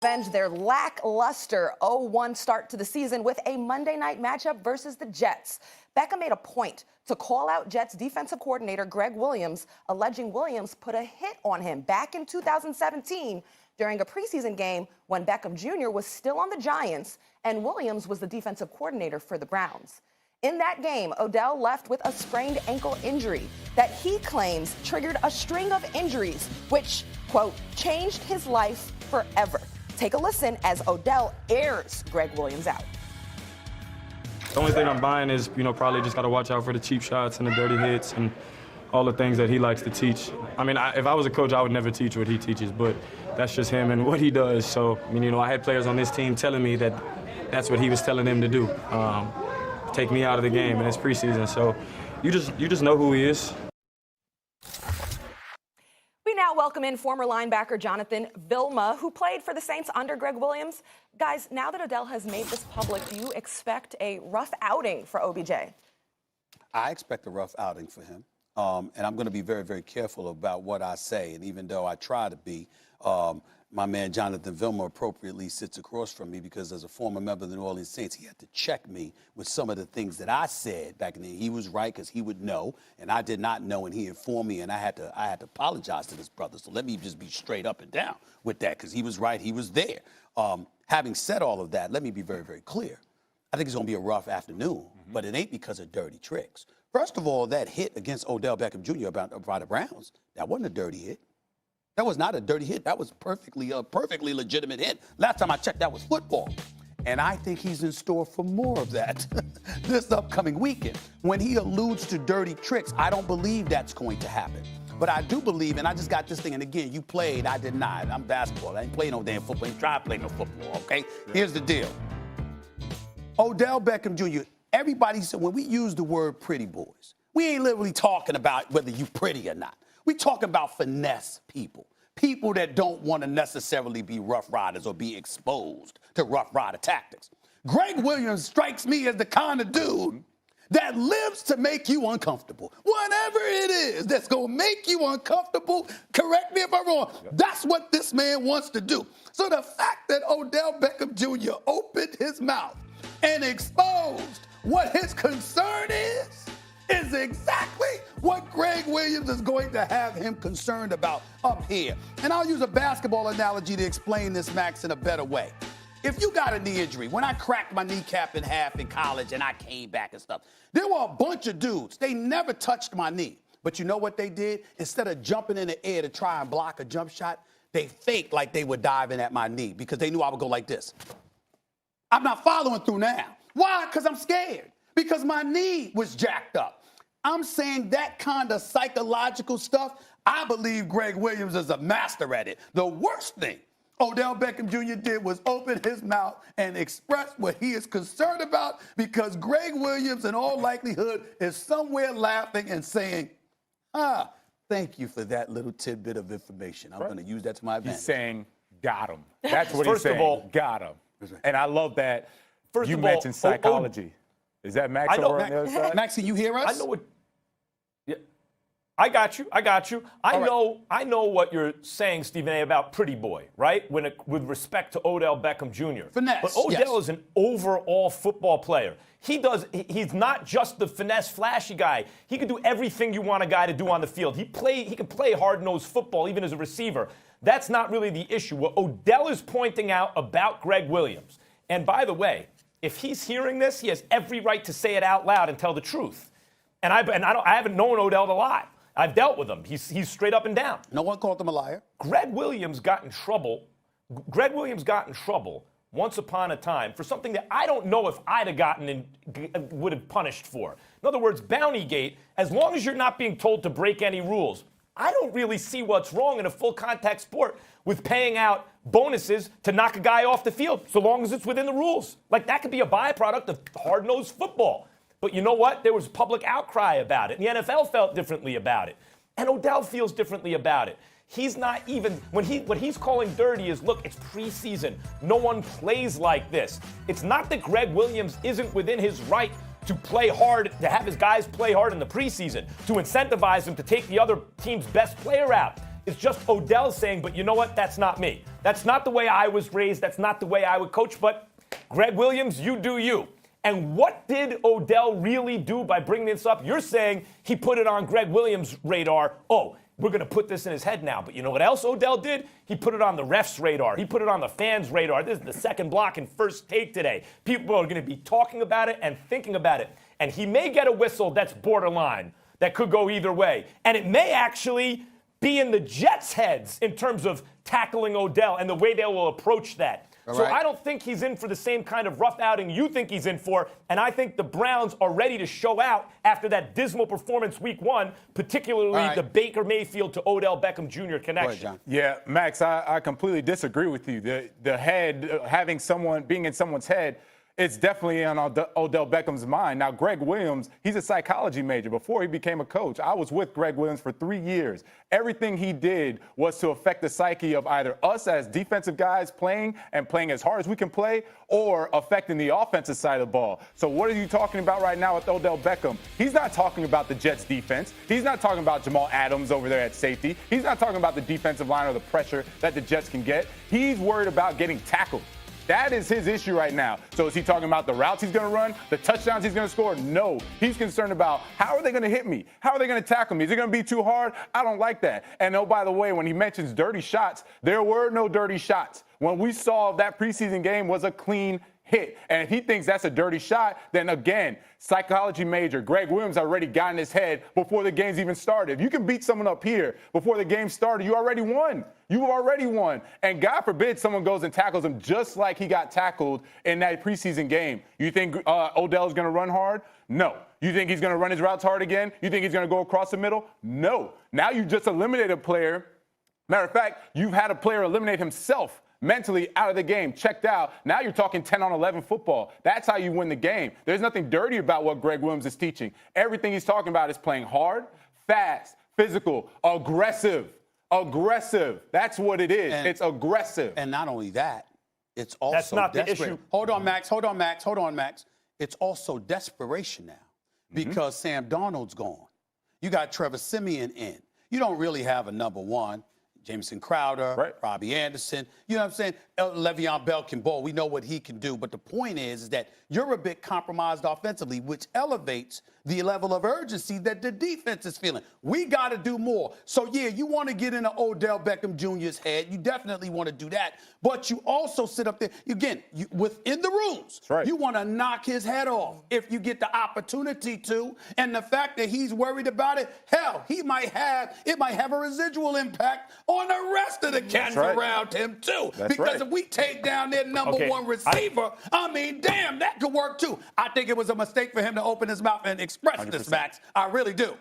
Avenge their lackluster 0-1 start to the season with a Monday night matchup versus the Jets. Beckham made a point to call out Jets defensive coordinator Gregg Williams, alleging Williams put a hit on him back in 2017 during a preseason game when Beckham Jr. was still on the Giants and Williams was the defensive coordinator for the Browns. In that game, Odell left with a sprained ankle injury that he claims triggered a string of injuries, which, quote, changed his life forever. Take a listen as Odell airs Gregg Williams out. The only thing I'm buying is, probably just got to watch out for the cheap shots and the dirty hits and all the things that he likes to teach. I mean, if I was a coach, I would never teach what he teaches, but that's just him and what he does. So, I had players on this team telling me that that's what he was telling them to do, take me out of the game, and it's preseason. So you just know who he is. We now welcome in former linebacker Jonathan Vilma, who played for the Saints under Gregg Williams. Guys, now that Odell has made this public, do you expect a rough outing for OBJ? I expect a rough outing for him. And I'm going to be very, very careful about what I say. And even though I try to be, my man Jonathan Vilma appropriately sits across from me because as a former member of the New Orleans Saints, he had to check me with some of the things that I said back in the day. He was right because he would know, and I did not know, and he informed me, and I had to apologize to this brother. So let me just be straight up and down with that because he was right, he was there. Having said all of that, let me be very, very clear. I think it's going to be a rough afternoon, but it ain't because of dirty tricks. First of all, that hit against Odell Beckham Jr. by the Browns, that wasn't a dirty hit. That was not a dirty hit. That was perfectly legitimate hit. Last time I checked, that was football. And I think he's in store for more of that this upcoming weekend. When he alludes to dirty tricks, I don't believe that's going to happen. But I do believe, and I just got this thing, and again, you played, I did not. I'm basketball. I ain't playing no damn football. I ain't trying to play no football, okay? Here's the deal. Odell Beckham Jr., everybody said, when we use the word pretty boys, we ain't literally talking about whether you pretty or not. We talk about finesse people that don't want to necessarily be rough riders or be exposed to rough rider tactics. Gregg Williams strikes me as the kind of dude that lives to make you uncomfortable. Whatever it is that's going to make you uncomfortable, correct me if I'm wrong, that's what this man wants to do. So the fact that Odell Beckham Jr. opened his mouth and exposed what his concern is exactly what Gregg Williams is going to have him concerned about up here. And I'll use a basketball analogy to explain this, Max, in a better way. If you got a knee injury, when I cracked my kneecap in half in college and I came back and stuff, there were a bunch of dudes. They never touched my knee. But you know what they did? Instead of jumping in the air to try and block a jump shot, they faked like they were diving at my knee because they knew I would go like this. I'm not following through now. Why? Because I'm scared. Because my knee was jacked up. I'm saying that kind of psychological stuff, I believe Gregg Williams is a master at it. The worst thing Odell Beckham Jr. did was open his mouth and express what he is concerned about because Gregg Williams, in all likelihood, is somewhere laughing and saying, thank you for that little tidbit of information. I'm going to use that to my advantage. He's saying, got him. That's what he's saying. First of all, got him. And I love that. You mentioned psychology. Is that Max over on the other side? Maxie, you hear us? I know what. Yeah, I got you. I know what you're saying, Stephen A, about pretty boy, right? With respect to Odell Beckham Jr. Finesse. But Odell is an overall football player. He's not just the finesse, flashy guy. He can do everything you want a guy to do on the field. He can play hard-nosed football, even as a receiver. That's not really the issue. What Odell is pointing out about Gregg Williams, and by the way, if he's hearing this, he has every right to say it out loud and tell the truth. And I haven't known Odell a lot. I've dealt with him. He's straight up and down. No one called him a liar. Gregg Williams got in trouble once upon a time for something that I don't know if I'd have gotten and would have punished for. In other words, Bountygate, as long as you're not being told to break any rules, I don't really see what's wrong in a full contact sport with paying out bonuses to knock a guy off the field, so long as it's within the rules. Like, that could be a byproduct of hard-nosed football. But you know what? There was public outcry about it. And the NFL felt differently about it. And Odell feels differently about it. He's not even, what he's calling dirty is, look, it's preseason. No one plays like this. It's not that Gregg Williams isn't within his right to play hard, to have his guys play hard in the preseason, to incentivize them to take the other team's best player out. It's just Odell saying, but you know what? That's not me. That's not the way I was raised. That's not the way I would coach. But Gregg Williams, you do you. And what did Odell really do by bringing this up? You're saying he put it on Gregg Williams' radar. Oh, we're going to put this in his head now. But you know what else Odell did? He put it on the refs' radar. He put it on the fans' radar. This is the second block and first take today. People are going to be talking about it and thinking about it. And he may get a whistle that's borderline, that could go either way. And it may actually be in the Jets' heads in terms of tackling Odell and the way they will approach that. So I don't think he's in for the same kind of rough outing you think he's in for, and I think the Browns are ready to show out after that dismal performance week 1, particularly the Baker Mayfield to Odell Beckham Jr. connection. Yeah, Max, I completely disagree with you. The head, being in someone's head, it's definitely on Odell Beckham's mind. Now, Gregg Williams, he's a psychology major. Before he became a coach, I was with Gregg Williams for 3 years. Everything he did was to affect the psyche of either us as defensive guys playing as hard as we can play, or affecting the offensive side of the ball. So what are you talking about right now with Odell Beckham? He's not talking about the Jets defense. He's not talking about Jamal Adams over there at safety. He's not talking about the defensive line or the pressure that the Jets can get. He's worried about getting tackled. That is his issue right now. So is he talking about the routes he's going to run, the touchdowns he's going to score? No. He's concerned about how are they going to hit me? How are they going to tackle me? Is it going to be too hard? I don't like that. And oh, by the way, when he mentions dirty shots, there were no dirty shots. When we saw that preseason game was a clean hit. And if he thinks that's a dirty shot, then again, psychology major Gregg Williams already got in his head before the game's even started. If you can beat someone up here before the game started, you already won. You already won. And God forbid someone goes and tackles him just like he got tackled in that preseason game. You think Odell's going to run hard? No. You think he's going to run his routes hard again? You think he's going to go across the middle? No. Now you just eliminated a player. Matter of fact, you've had a player eliminate himself mentally out of the game, checked out. Now you're talking 10-on-11 football. That's how you win the game. There's nothing dirty about what Gregg Williams is teaching. Everything he's talking about is playing hard, fast, physical, aggressive. Aggressive. That's what it is. It's aggressive. And not only that, it's also That's not desperate. the issue. Hold on, Max. It's also desperation now because Sam Darnold's gone. You got Trevor Siemian in. You don't really have a number one. Jameson Crowder, Robbie Anderson, you know what I'm saying? Le'Veon Bell can ball. We know what he can do. But the point is that you're a bit compromised offensively, which elevates the level of urgency that the defense is feeling. We got to do more. So, yeah, you want to get into Odell Beckham Jr.'s head. You definitely want to do that. But you also sit up there, again, within the rules. You want to knock his head off if you get the opportunity to. And the fact that he's worried about it, hell, it might have a residual impact on the rest of the cats around him, too. Because if we take down their number one receiver, I mean, damn, that could work, too. I think it was a mistake for him to open his mouth and express 100%. This, Max. I really do.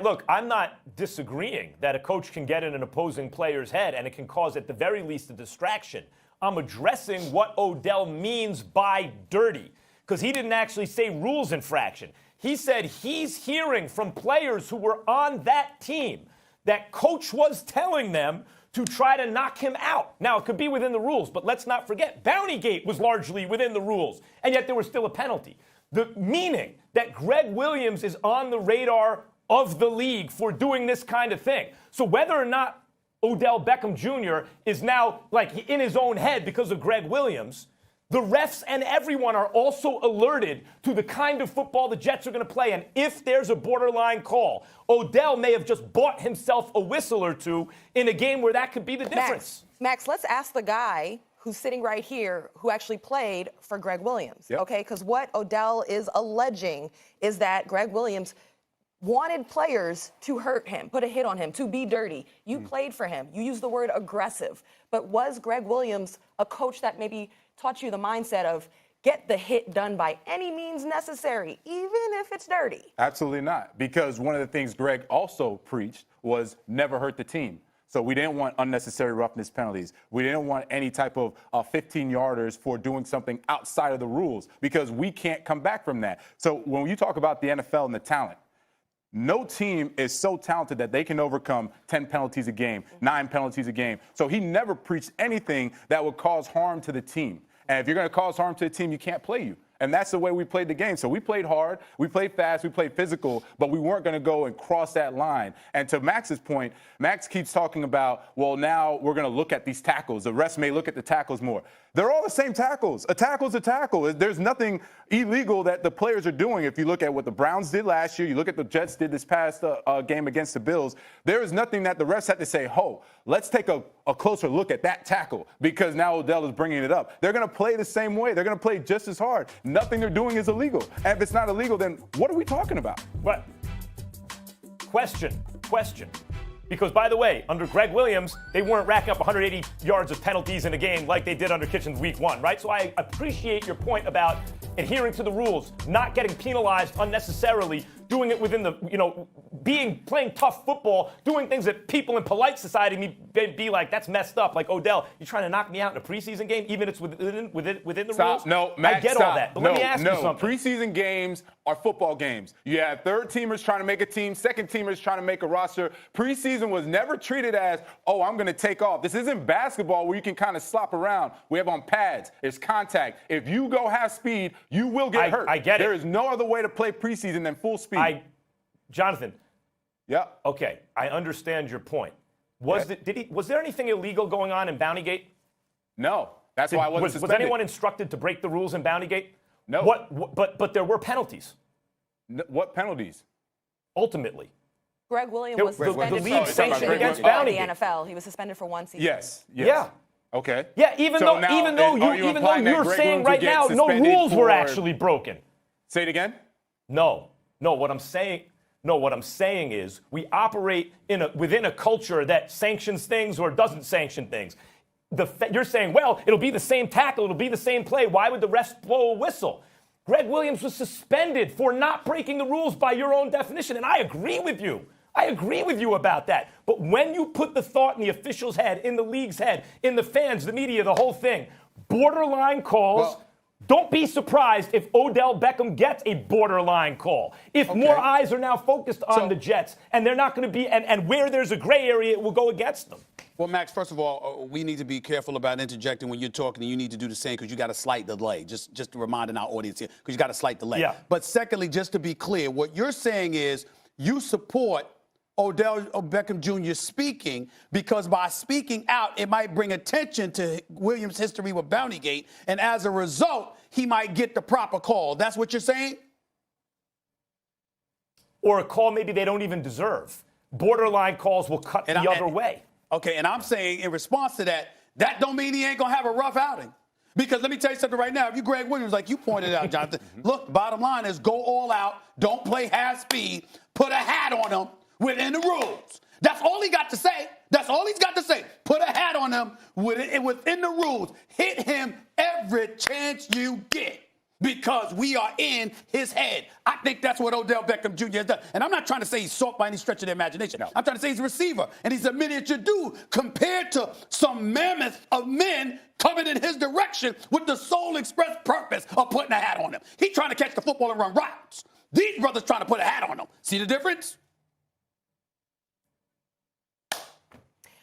Look, I'm not disagreeing that a coach can get in an opposing player's head and it can cause, at the very least, a distraction. I'm addressing what Odell means by dirty, because he didn't actually say rules infraction. He said he's hearing from players who were on that team that coach was telling them to try to knock him out. Now, it could be within the rules, but let's not forget, Bountygate was largely within the rules, and yet there was still a penalty. The meaning that Gregg Williams is on the radar of the league for doing this kind of thing. So whether or not Odell Beckham Jr. is now like in his own head because of Gregg Williams, the refs and everyone are also alerted to the kind of football the Jets are going to play. And if there's a borderline call, Odell may have just bought himself a whistle or two in a game where that could be the difference. Max, let's ask the guy who's sitting right here who actually played for Gregg Williams, okay? Because what Odell is alleging is that Gregg Williams wanted players to hurt him, put a hit on him, to be dirty. You played for him. You used the word aggressive. But was Gregg Williams a coach that maybe taught you the mindset of get the hit done by any means necessary, even if it's dirty? Absolutely not. Because one of the things Gregg also preached was never hurt the team. So we didn't want unnecessary roughness penalties. We didn't want any type of 15-yarders for doing something outside of the rules, because we can't come back from that. So when you talk about the NFL and the talent, no team is so talented that they can overcome 10 penalties a game, 9 penalties a game. So he never preached anything that would cause harm to the team. And if you're going to cause harm to the team, you can't play you. And that's the way we played the game. So we played hard, we played fast, we played physical, but we weren't going to go and cross that line. And to Max's point, Max keeps talking about, well, now we're going to look at these tackles. The refs may look at the tackles more. They're all the same tackles. A tackle's a tackle. There's nothing illegal that the players are doing. If you look at what the Browns did last year, you look at the Jets did this past game against the Bills, there is nothing that the refs had to say, let's take a closer look at that tackle because now Odell is bringing it up. They're going to play the same way. They're going to play just as hard. Nothing they're doing is illegal. And if it's not illegal, then what are we talking about? What? Question. Because, by the way, under Gregg Williams, they weren't racking up 180 yards of penalties in a game like they did under Kitchens week 1, right? So I appreciate your point about adhering to the rules, not getting penalized unnecessarily, doing it within the, playing tough football, doing things that people in polite society may be like, that's messed up. Like, Odell, you're trying to knock me out in a preseason game, even if it's within the rules? No, Matt, I get all that. But let me ask you something. Preseason games are football games. You have third-teamers trying to make a team, second-teamers trying to make a roster. Preseason was never treated as, I'm going to take off. This isn't basketball where you can kind of slop around. We have on pads. It's contact. If you go half speed, you will get hurt. I get it. There is no other way to play preseason than full speed. Jonathan. Yeah. Okay, I understand your point. Was there anything illegal going on in Bountygate? No. That's why I wasn't suspended. Was anyone instructed to break the rules in Bountygate? No. But there were penalties. What penalties? Ultimately. Gregg Williams was suspended the league sanctioned against in Bountygate. the NFL. He was suspended for 1 season. Yes. Yeah. Okay. Yeah, even though you're saying right now no rules were actually broken. Say it again? No, what I'm saying is we operate within a culture that sanctions things or doesn't sanction things. You're saying, well, it'll be the same tackle, it'll be the same play. Why would the refs blow a whistle? Gregg Williams was suspended for not breaking the rules by your own definition, and I agree with you. I agree with you about that. But when you put the thought in the official's head, in the league's head, in the fans, the media, the whole thing, borderline calls, don't be surprised if Odell Beckham gets a borderline call. If more eyes are now focused on the Jets, and they're not going to be, and where there's a gray area, it will go against them. Well, Max, first of all, we need to be careful about interjecting when you're talking, and you need to do the same because you got a slight delay. Just reminding our audience here, because you got a slight delay. Yeah. But secondly, just to be clear, what you're saying is you support Odell Beckham Jr. speaking because by speaking out, it might bring attention to Williams' history with Bountygate, and as a result, he might get the proper call. That's what you're saying? Or a call maybe they don't even deserve. Borderline calls will cut the other way. Okay, and I'm saying in response to that, that don't mean he ain't going to have a rough outing. Because let me tell you something right now. If you Gregg Williams, like you pointed out, Jonathan, look, bottom line is go all out, don't play half speed, put a hat on him within the rules. That's all he got to say. That's all he's got to say. Put a hat on him within the rules. Hit him every chance you get because we are in his head. I think that's what Odell Beckham Jr. has done. And I'm not trying to say he's soft by any stretch of the imagination. No. I'm trying to say he's a receiver, and he's a miniature dude compared to some mammoth of men coming in his direction with the sole express purpose of putting a hat on him. He's trying to catch the football and run routes. These brothers trying to put a hat on him. See the difference?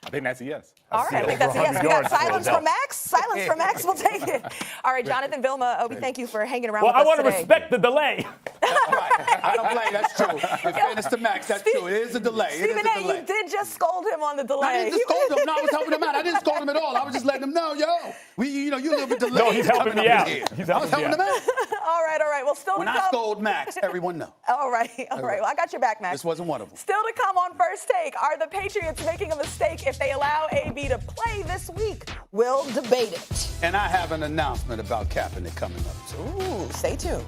I think that's a yes. All right, I think that's a yes. We got silence from Max. Silence from Max. We'll take it. All right, Jonathan, Vilma, we thank you for hanging around with us today. Well, I want to respect the delay. Right. I don't blame. That's true. In fairness to Max, that's true. It is a delay. Stephen A., you did just scold him on the delay. I didn't just scold him. No, I was helping him out. I didn't scold him at all. I was just letting him know, you a little bit delayed. No, he's helping me out. I was helping him out. All right. Well, still when to come. I scold Max, everyone know. All right. Well, I got your back, Max. This wasn't one of them. Still to come on First Take. Are the Patriots making a mistake if they allow AB to play this week? We'll debate it. And I have an announcement about Kaepernick coming up, too. Ooh, stay tuned.